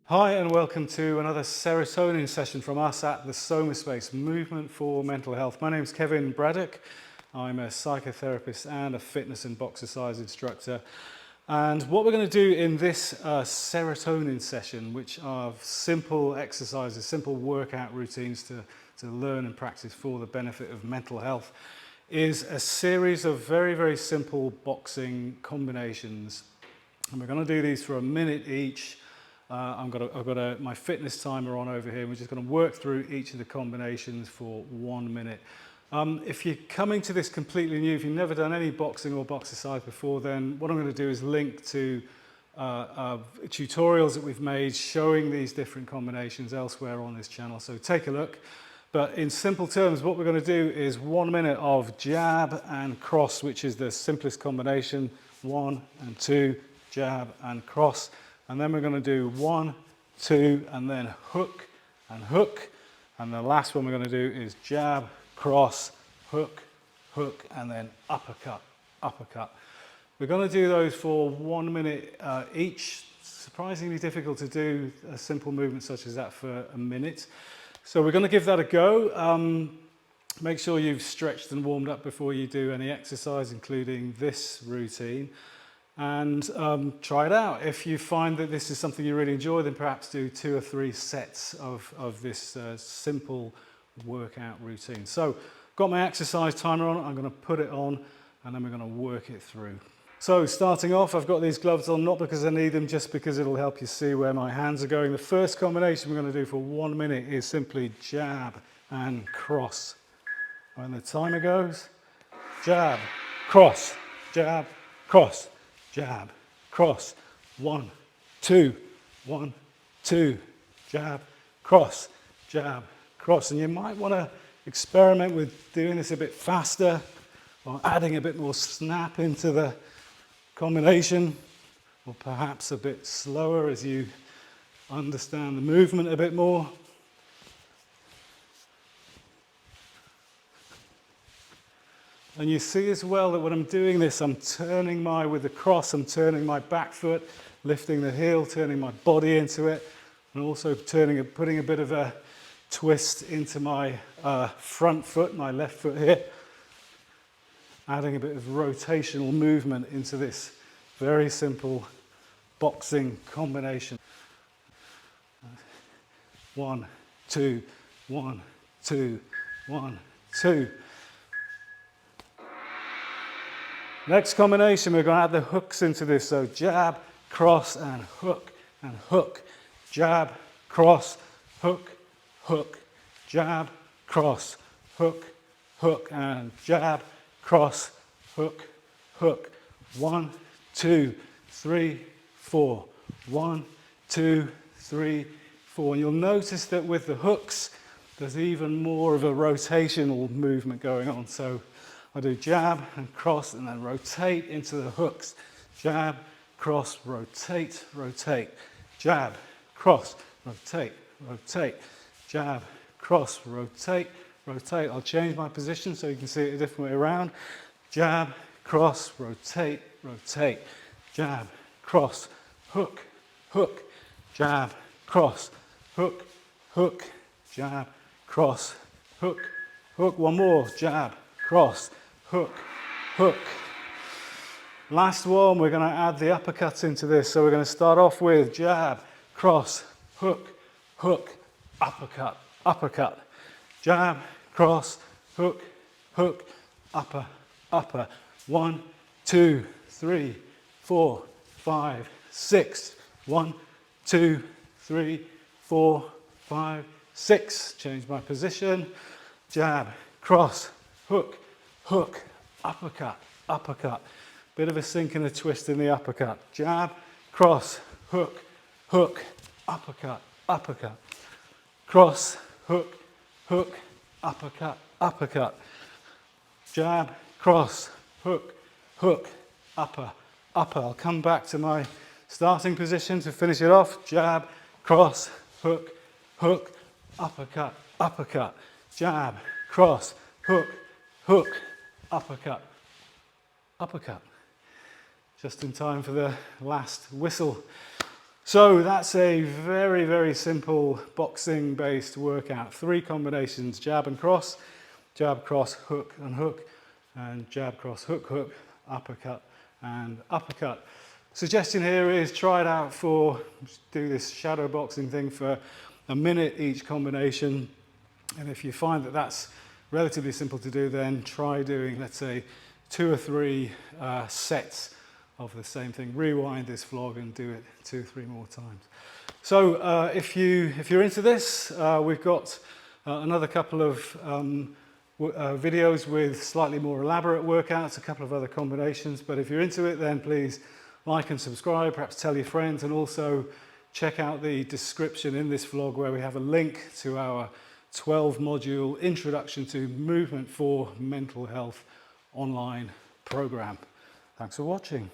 Hi and welcome to another serotonin session from us at the SomaSpace Movement for Mental Health. My name is Kevin Braddock. I'm a psychotherapist and a fitness and boxercise instructor. And what we're going to do in this serotonin session, which are simple exercises, simple workout routines to learn and practice for the benefit of mental health, is a series of very, very simple boxing combinations. And we're going to do these for a minute each. I've got my fitness timer on over here. We're just going to work through each of the combinations for 1 minute. If you're coming to this completely new, if you've never done any boxing or boxercise before, then what I'm going to do is link to tutorials that we've made showing these different combinations elsewhere on this channel. So take a look. But in simple terms, what we're going to do is 1 minute of jab and cross, which is the simplest combination. 1 and 2, jab and cross. And then we're going to do 1, 2, and then hook and hook. And the last one we're going to do is jab, cross, hook, hook, and then uppercut, uppercut. We're going to do those for 1 minute each. Surprisingly difficult to do a simple movement such as that for a minute. So we're going to give that a go. Make sure you've stretched and warmed up before you do any exercise, including this routine. And try it out. If you find that this is something you really enjoy, then perhaps do 2 or 3 sets of this simple workout routine. So, got my exercise timer on, I'm going to put it on, and then we're going to work it through. So, starting off, I've got these gloves on, not because I need them, just because it'll help you see where my hands are going. The first combination we're going to do for 1 minute is simply jab and cross. When the timer goes, jab, cross, jab, cross. Jab, cross, 1, 2, 1, 2, jab, cross, jab, cross. And you might want to experiment with doing this a bit faster or adding a bit more snap into the combination, or perhaps a bit slower as you understand the movement a bit more. And you see as well that when I'm doing this, I'm turning with the cross, I'm turning my back foot, lifting the heel, turning my body into it, and also putting a bit of a twist into my front foot, my left foot here, adding a bit of rotational movement into this very simple boxing combination. 1, 2, 1, 2, 1, 2. Next combination, we're going to add the hooks into this. So jab, cross, and hook, jab, cross, hook, hook, jab, cross, hook, hook, and jab, cross, hook, hook. 1, 2, 3, 4. 1, 2, 3, 4. And you'll notice that with the hooks, there's even more of a rotational movement going on. So I do jab and cross and then rotate into the hooks. Jab, cross, rotate, rotate. Jab, cross, rotate, rotate. Jab, cross, rotate, rotate. I'll change my position so you can see it a different way around. Jab, cross, rotate, rotate. Jab, cross, hook, hook. Jab, cross, hook, hook. Jab, cross, hook, hook. One more. Jab, cross, hook, hook. Last one, we're going to add the uppercuts into this. So we're going to start off with jab, cross, hook, hook, uppercut, uppercut. Jab, cross, hook, hook, upper, upper. 1, 2, 3, 4, 5, 6. 1, 2, 3, 4, 5, 6. Change my position. Jab, cross, hook, hook, uppercut, uppercut. Bit of a sink and a twist in the uppercut. Jab, cross, hook, hook, uppercut, uppercut. Cross, hook, hook, uppercut, uppercut. Jab, cross, hook, hook, upper, upper. I'll come back to my starting position to finish it off. Jab, cross, hook, hook, uppercut, uppercut. Jab, cross, hook, hook, uppercut, uppercut. Just in time for the last whistle. So that's a very, very simple boxing based workout. 3 combinations: jab, cross, hook, and jab, cross, hook, uppercut and uppercut. Suggestion here is try it out do this shadow boxing thing for a minute each combination. And if you find that that's relatively simple to do, then try doing, let's say, 2 or 3 sets of the same thing. Rewind this vlog and do it 2 or 3 more times. So if you're into this, we've got another couple of videos with slightly more elaborate workouts, a couple of other combinations. But if you're into it, then please like and subscribe, perhaps tell your friends, and also check out the description in this vlog where we have a link to our 12-module Introduction to Movement for Mental Health online program. Thanks for watching.